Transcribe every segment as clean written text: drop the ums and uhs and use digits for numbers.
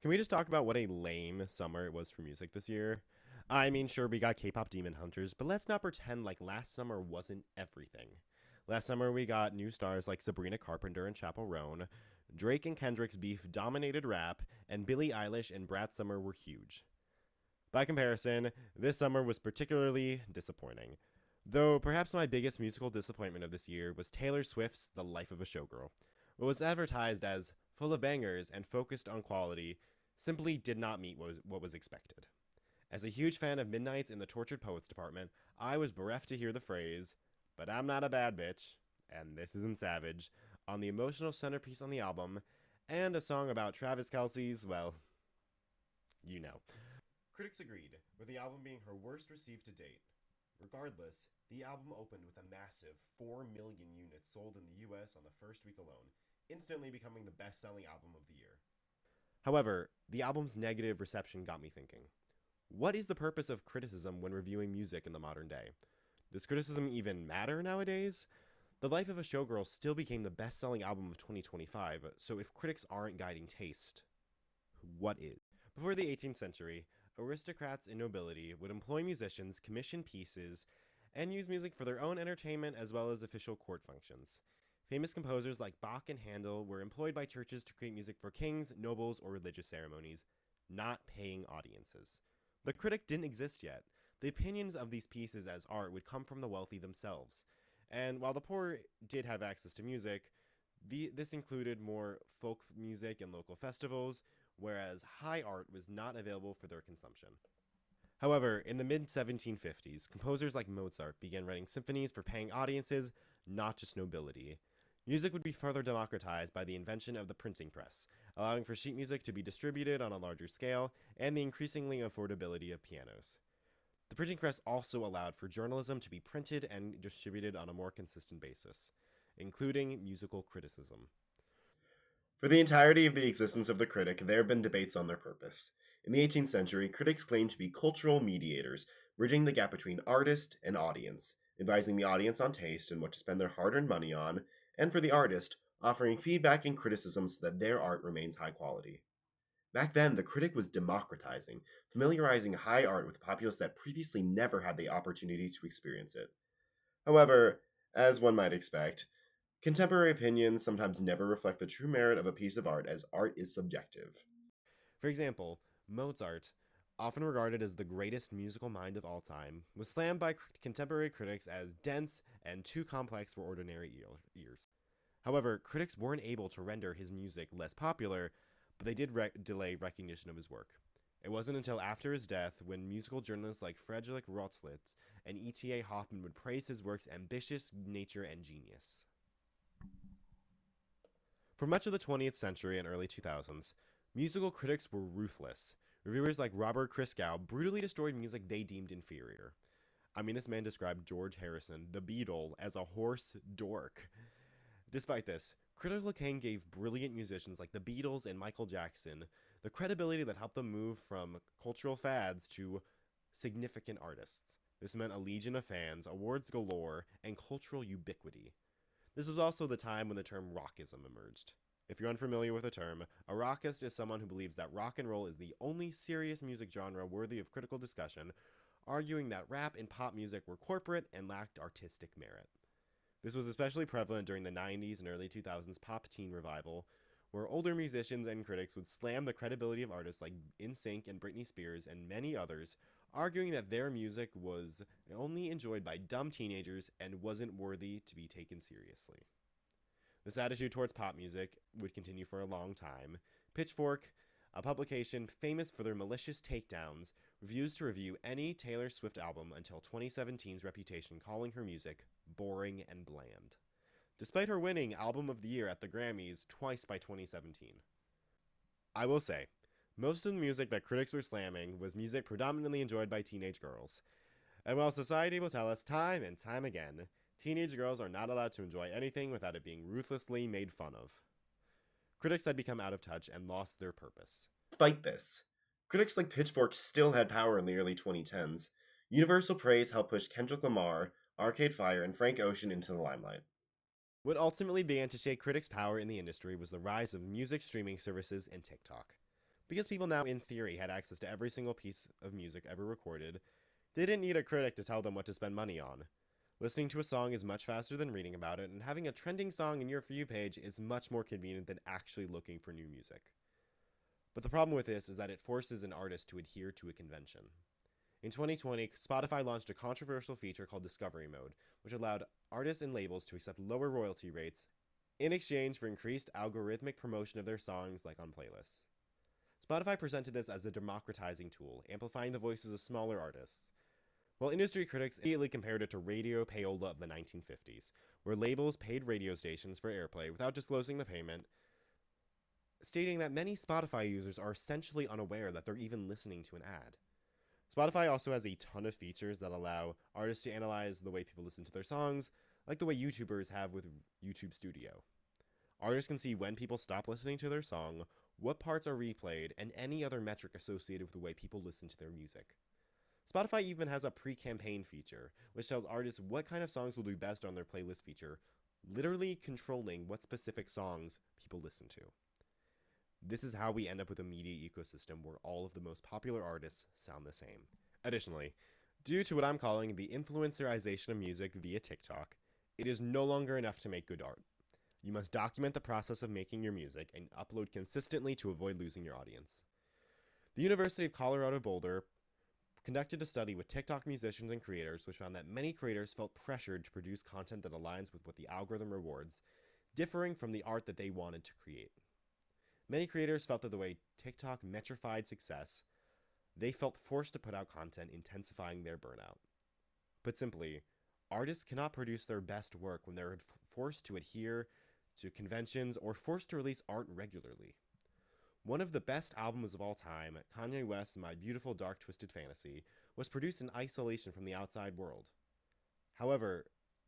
Can we just talk about what a lame summer it was for music this year? I mean, sure, we got K pop Demon Hunters, but let's not pretend like last summer wasn't everything. Last summer, we got new stars like Sabrina Carpenter and Chappell Roan, Drake and Kendrick's beef dominated rap, and Billie Eilish and Brat Summer were huge. By comparison, this summer was particularly disappointing. Though perhaps my biggest musical disappointment of this year was Taylor Swift's The Life of a Showgirl. What was advertised as full of bangers and focused on quality simply did not meet what was expected. As a huge fan of Midnights in the Tortured Poets department, I was bereft to hear the phrase, "But I'm not a bad bitch," and "This isn't Savage," on the emotional centerpiece on the album, and a song about Travis Kelce's, well, you know. Critics agreed, with the album being her worst received to date. Regardless, the album opened with a massive 4 million units sold in the US on the first week alone, instantly becoming the best-selling album of the year. However, the album's negative reception got me thinking. What is the purpose of criticism when reviewing music in the modern day? Does criticism even matter nowadays? The Life of a Showgirl still became the best-selling album of 2025, so if critics aren't guiding taste, what is? Before the 18th century, aristocrats and nobility would employ musicians, commission pieces, and use music for their own entertainment as well as official court functions. Famous composers like Bach and Handel were employed by churches to create music for kings, nobles, or religious ceremonies, not paying audiences. The critic didn't exist yet. The opinions of these pieces as art would come from the wealthy themselves. And while the poor did have access to music, this included more folk music and local festivals, whereas high art was not available for their consumption. However, in the mid 1750s, composers like Mozart began writing symphonies for paying audiences, not just nobility. Music would be further democratized by the invention of the printing press, allowing for sheet music to be distributed on a larger scale, and the increasingly affordability of pianos. The printing press also allowed for journalism to be printed and distributed on a more consistent basis, including musical criticism. For the entirety of the existence of the critic, there have been debates on their purpose. In the 18th century, critics claimed to be cultural mediators, bridging the gap between artist and audience, advising the audience on taste and what to spend their hard-earned money on, and for the artist, offering feedback and criticism so that their art remains high quality. Back then, the critic was democratizing, familiarizing high art with a populace that previously never had the opportunity to experience it. However, as one might expect, contemporary opinions sometimes never reflect the true merit of a piece of art, as art is subjective. For example, Mozart, often regarded as the greatest musical mind of all time, was slammed by contemporary critics as dense and too complex for ordinary ears. However, critics weren't able to render his music less popular, but they did delay recognition of his work. It wasn't until after his death when musical journalists like Friedrich Rotzlitz and E.T.A. Hoffmann would praise his work's ambitious nature and genius. For much of the 20th century and early 2000s, musical critics were ruthless. Reviewers like Robert Christgau brutally destroyed music they deemed inferior. I mean, this man described George Harrison, the Beatle, as a hoarse dork. Despite this, critical acclaim gave brilliant musicians like the Beatles and Michael Jackson the credibility that helped them move from cultural fads to significant artists. This meant a legion of fans, awards galore, and cultural ubiquity. This was also the time when the term rockism emerged. If you're unfamiliar with the term, a rockist is someone who believes that rock and roll is the only serious music genre worthy of critical discussion, arguing that rap and pop music were corporate and lacked artistic merit. This was especially prevalent during the 90s and early 2000s pop teen revival, where older musicians and critics would slam the credibility of artists like NSYNC and Britney Spears and many others, arguing that their music was only enjoyed by dumb teenagers and wasn't worthy to be taken seriously. This attitude towards pop music would continue for a long time. Pitchfork, a publication famous for their malicious takedowns, refused to review any Taylor Swift album until 2017's reputation calling her music boring and bland, despite her winning Album of the Year at the Grammys twice by 2017. I will say, most of the music that critics were slamming was music predominantly enjoyed by teenage girls. And while society will tell us time and time again, teenage girls are not allowed to enjoy anything without it being ruthlessly made fun of. Critics had become out of touch and lost their purpose. Despite this, critics like Pitchfork still had power in the early 2010s. Universal praise helped push Kendrick Lamar, Arcade Fire, and Frank Ocean into the limelight. What ultimately began to shake critics' power in the industry was the rise of music streaming services and TikTok. Because people now, in theory, had access to every single piece of music ever recorded, they didn't need a critic to tell them what to spend money on. Listening to a song is much faster than reading about it, and having a trending song in your For You page is much more convenient than actually looking for new music. But the problem with this is that it forces an artist to adhere to a convention. In 2020, Spotify launched a controversial feature called Discovery Mode, which allowed artists and labels to accept lower royalty rates in exchange for increased algorithmic promotion of their songs, like on playlists. Spotify presented this as a democratizing tool, amplifying the voices of smaller artists, while industry critics immediately compared it to radio payola of the 1950s, where labels paid radio stations for airplay without disclosing the payment, stating that many Spotify users are essentially unaware that they're even listening to an ad. Spotify also has a ton of features that allow artists to analyze the way people listen to their songs, like the way YouTubers have with YouTube Studio. Artists can see when people stop listening to their song, what parts are replayed, and any other metric associated with the way people listen to their music. Spotify even has a pre-campaign feature, which tells artists what kind of songs will do best on their playlist feature, literally controlling what specific songs people listen to. This is how we end up with a media ecosystem where all of the most popular artists sound the same. Additionally, due to what I'm calling the influencerization of music via TikTok, it is no longer enough to make good art. You must document the process of making your music and upload consistently to avoid losing your audience. The University of Colorado Boulder conducted a study with TikTok musicians and creators, which found that many creators felt pressured to produce content that aligns with what the algorithm rewards, differing from the art that they wanted to create. Many creators felt that the way TikTok metrified success, they felt forced to put out content, intensifying their burnout. Put simply, artists cannot produce their best work when they're forced to adhere to conventions or forced to release art regularly. One of the best albums of all time, Kanye West's My Beautiful Dark Twisted Fantasy, was produced in isolation from the outside world. However,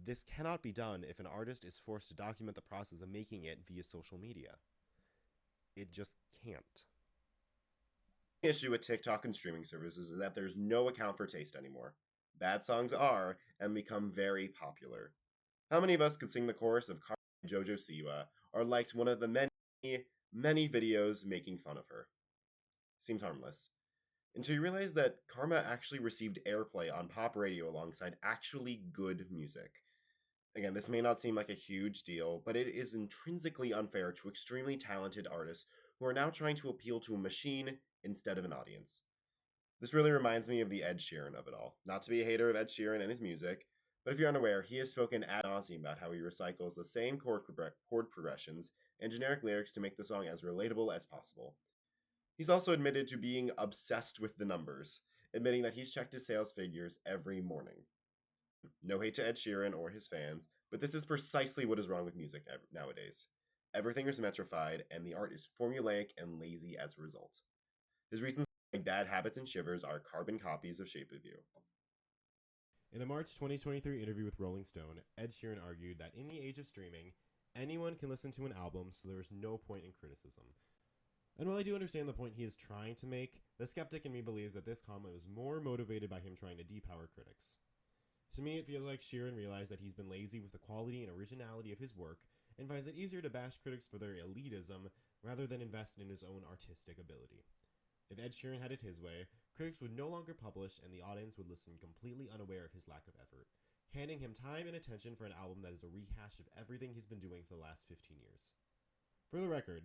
this cannot be done if an artist is forced to document the process of making it via social media. It just can't. The issue with TikTok and streaming services is that there's no account for taste anymore. Bad songs are and become very popular. How many of us could sing the chorus of JoJo Siwa or liked one of the many videos making fun of her? Seems harmless. Until you realize that Karma actually received airplay on pop radio alongside actually good music. Again, this may not seem like a huge deal, but it is intrinsically unfair to extremely talented artists who are now trying to appeal to a machine instead of an audience. This really reminds me of the Ed Sheeran of it all. Not to be a hater of Ed Sheeran and his music, but if you're unaware, he has spoken ad nauseum about how he recycles the same chord progressions and generic lyrics to make the song as relatable as possible. He's also admitted to being obsessed with the numbers, admitting that he's checked his sales figures every morning. No hate to Ed Sheeran or his fans, but this is precisely what is wrong with music nowadays. Everything is metrified, and the art is formulaic and lazy as a result. His reasons like Bad Habits and Shivers are carbon copies of Shape of You. In a March 2023 interview with Rolling Stone, Ed Sheeran argued that in the age of streaming, anyone can listen to an album, so there is no point in criticism. And while I do understand the point he is trying to make, the skeptic in me believes that this comment was more motivated by him trying to depower critics. To me, it feels like Sheeran realized that he's been lazy with the quality and originality of his work, and finds it easier to bash critics for their elitism rather than invest in his own artistic ability. If Ed Sheeran had it his way, critics would no longer publish and the audience would listen completely unaware of his lack of effort, handing him time and attention for an album that is a rehash of everything he's been doing for the last 15 years. For the record,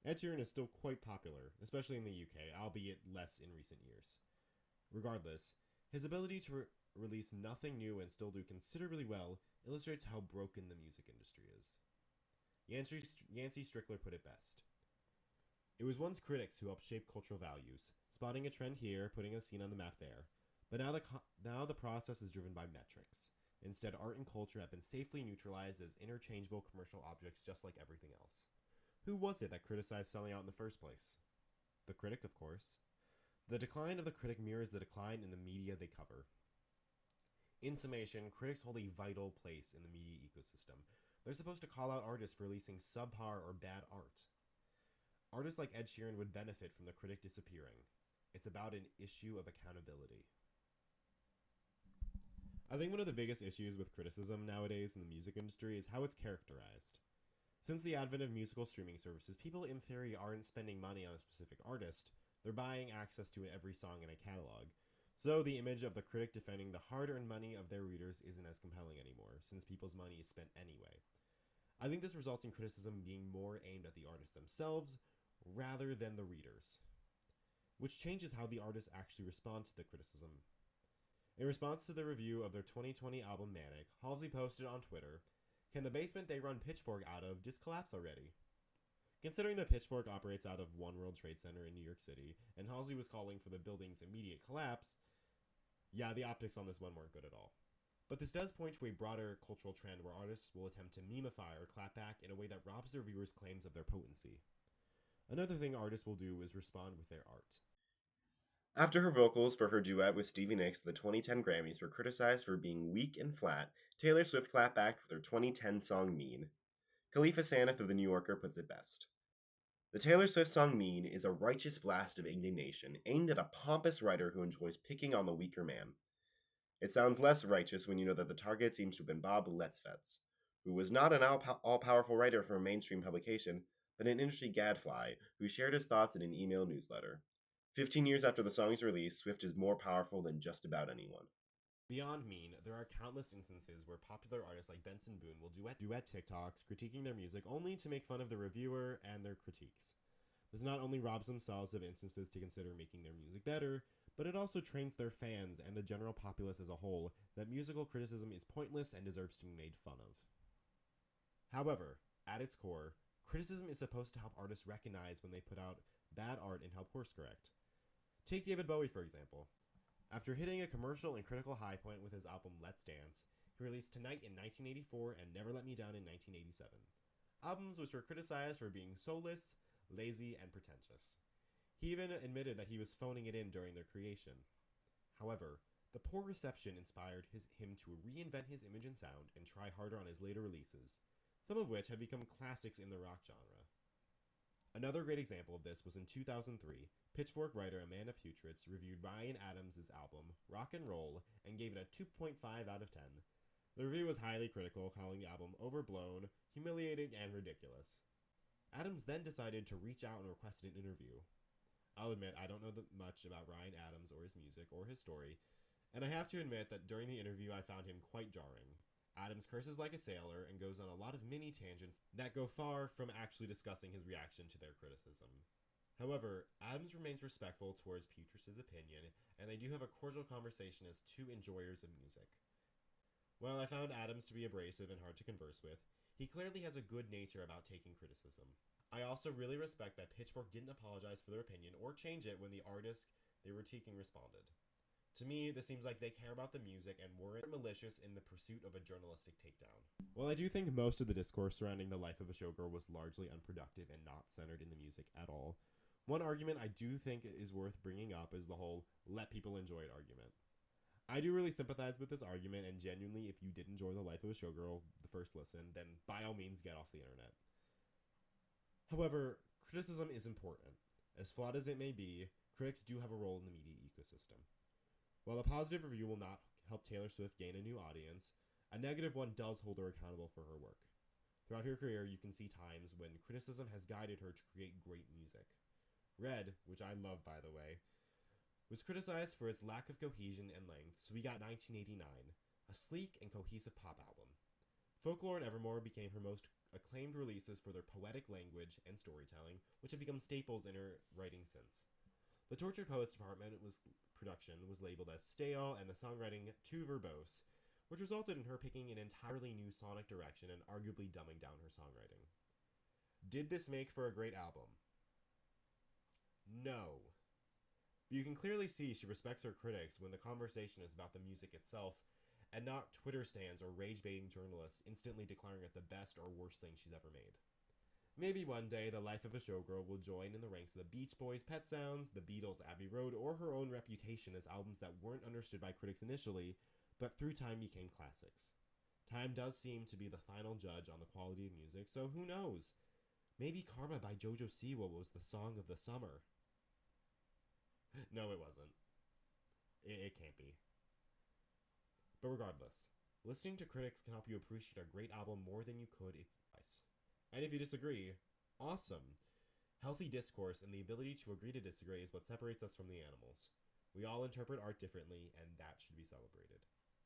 Ed Sheeran is still quite popular, especially in the UK, albeit less in recent years. Regardless, his ability to release nothing new and still do considerably well illustrates how broken the music industry is. Yancey Strickler put it best. It was once critics who helped shape cultural values, spotting a trend here, putting a scene on the map there. But now the process is driven by metrics. Instead, art and culture have been safely neutralized as interchangeable commercial objects just like everything else. Who was it that criticized selling out in the first place? The critic, of course. The decline of the critic mirrors the decline in the media they cover. In summation, critics hold a vital place in the media ecosystem. They're supposed to call out artists for releasing subpar or bad art. Artists like Ed Sheeran would benefit from the critic disappearing. It's about an issue of accountability. I think one of the biggest issues with criticism nowadays in the music industry is how it's characterized. Since the advent of musical streaming services, people in theory aren't spending money on a specific artist, they're buying access to every song in a catalog. So the image of the critic defending the hard-earned money of their readers isn't as compelling anymore, since people's money is spent anyway. I think this results in criticism being more aimed at the artists themselves rather than the readers, which changes how the artists actually respond to the criticism. In response to the review of their 2020 album Manic, Halsey posted on Twitter, "Can the basement they run Pitchfork out of just collapse already?" Considering that Pitchfork operates out of One World Trade Center in New York City, and Halsey was calling for the building's immediate collapse, yeah, the optics on this one weren't good at all. But this does point to a broader cultural trend where artists will attempt to memify or clap back in a way that robs their viewers' claims of their potency. Another thing artists will do is respond with their art. After her vocals for her duet with Stevie Nicks at the 2010 Grammys were criticized for being weak and flat, Taylor Swift clapped back with her 2010 song Mean. Khalifa Sanif of The New Yorker puts it best. The Taylor Swift song Mean is a righteous blast of indignation aimed at a pompous writer who enjoys picking on the weaker man. It sounds less righteous when you know that the target seems to have been Bob Letzfetz, who was not an all-powerful writer for a mainstream publication, but an industry gadfly who shared his thoughts in an email newsletter. 15 years after the song's release, Swift is more powerful than just about anyone. Beyond Mean, there are countless instances where popular artists like Benson Boone will duet TikToks critiquing their music only to make fun of the reviewer and their critiques. This not only robs themselves of instances to consider making their music better, but it also trains their fans and the general populace as a whole that musical criticism is pointless and deserves to be made fun of. However, at its core, criticism is supposed to help artists recognize when they put out bad art and help course correct. Take David Bowie, for example. After hitting a commercial and critical high point with his album Let's Dance, he released Tonight in 1984 and Never Let Me Down in 1987. Albums which were criticized for being soulless, lazy, and pretentious. He even admitted that he was phoning it in during their creation. However, the poor reception inspired him to reinvent his image and sound and try harder on his later releases, some of which have become classics in the rock genre. Another great example of this was in 2003, Pitchfork writer Amanda Putritz reviewed Ryan Adams' album, Rock and Roll, and gave it a 2.5 out of 10. The review was highly critical, calling the album overblown, humiliating, and ridiculous. Adams then decided to reach out and request an interview. I'll admit I don't know much about Ryan Adams or his music or his story, and I have to admit that during the interview I found him quite jarring. Adams curses like a sailor and goes on a lot of mini tangents that go far from actually discussing his reaction to their criticism. However, Adams remains respectful towards Putritz's opinion, and they do have a cordial conversation as two enjoyers of music. While I found Adams to be abrasive and hard to converse with, he clearly has a good nature about taking criticism. I also really respect that Pitchfork didn't apologize for their opinion or change it when the artist they were critiquing responded. To me, this seems like they care about the music and weren't malicious in the pursuit of a journalistic takedown. While I do think most of the discourse surrounding the life of a showgirl was largely unproductive and not centered in the music at all, one argument I do think is worth bringing up is the whole let people enjoy it argument. I do really sympathize with this argument, and genuinely, if you did enjoy the life of a showgirl the first listen, then by all means get off the internet. However, criticism is important. As flawed as it may be, critics do have a role in the media ecosystem. While a positive review will not help Taylor Swift gain a new audience, a negative one does hold her accountable for her work. Throughout her career, you can see times when criticism has guided her to create great music. Red, which I love by the way, was criticized for its lack of cohesion and length, so we got 1989, a sleek and cohesive pop album. Folklore and Evermore became her most acclaimed releases for their poetic language and storytelling, which have become staples in her writing since. The Tortured Poets production was labeled as stale and the songwriting too verbose, which resulted in her picking an entirely new sonic direction and arguably dumbing down her songwriting. Did this make for a great album? No. But you can clearly see she respects her critics when the conversation is about the music itself and not Twitter stans or rage-baiting journalists instantly declaring it the best or worst thing she's ever made. Maybe one day the life of a showgirl will join in the ranks of the Beach Boys' Pet Sounds, the Beatles' Abbey Road, or her own reputation as albums that weren't understood by critics initially, but through time became classics. Time does seem to be the final judge on the quality of music, so who knows? Maybe Karma by Jojo Siwa was the song of the summer. No, it wasn't. It can't be. But regardless, listening to critics can help you appreciate a great album more than you could if you twice. And if you disagree, awesome. Healthy discourse and the ability to agree to disagree is what separates us from the animals. We all interpret art differently, and that should be celebrated.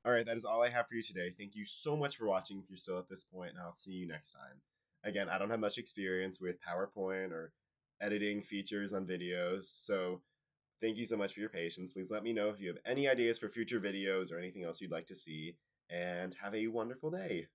All right, that is all I have for you today. Thank you so much for watching if you're still at this point, and I'll see you next time. Again, I don't have much experience with PowerPoint or editing features on videos, so thank you so much for your patience. Please let me know if you have any ideas for future videos or anything else you'd like to see, and have a wonderful day.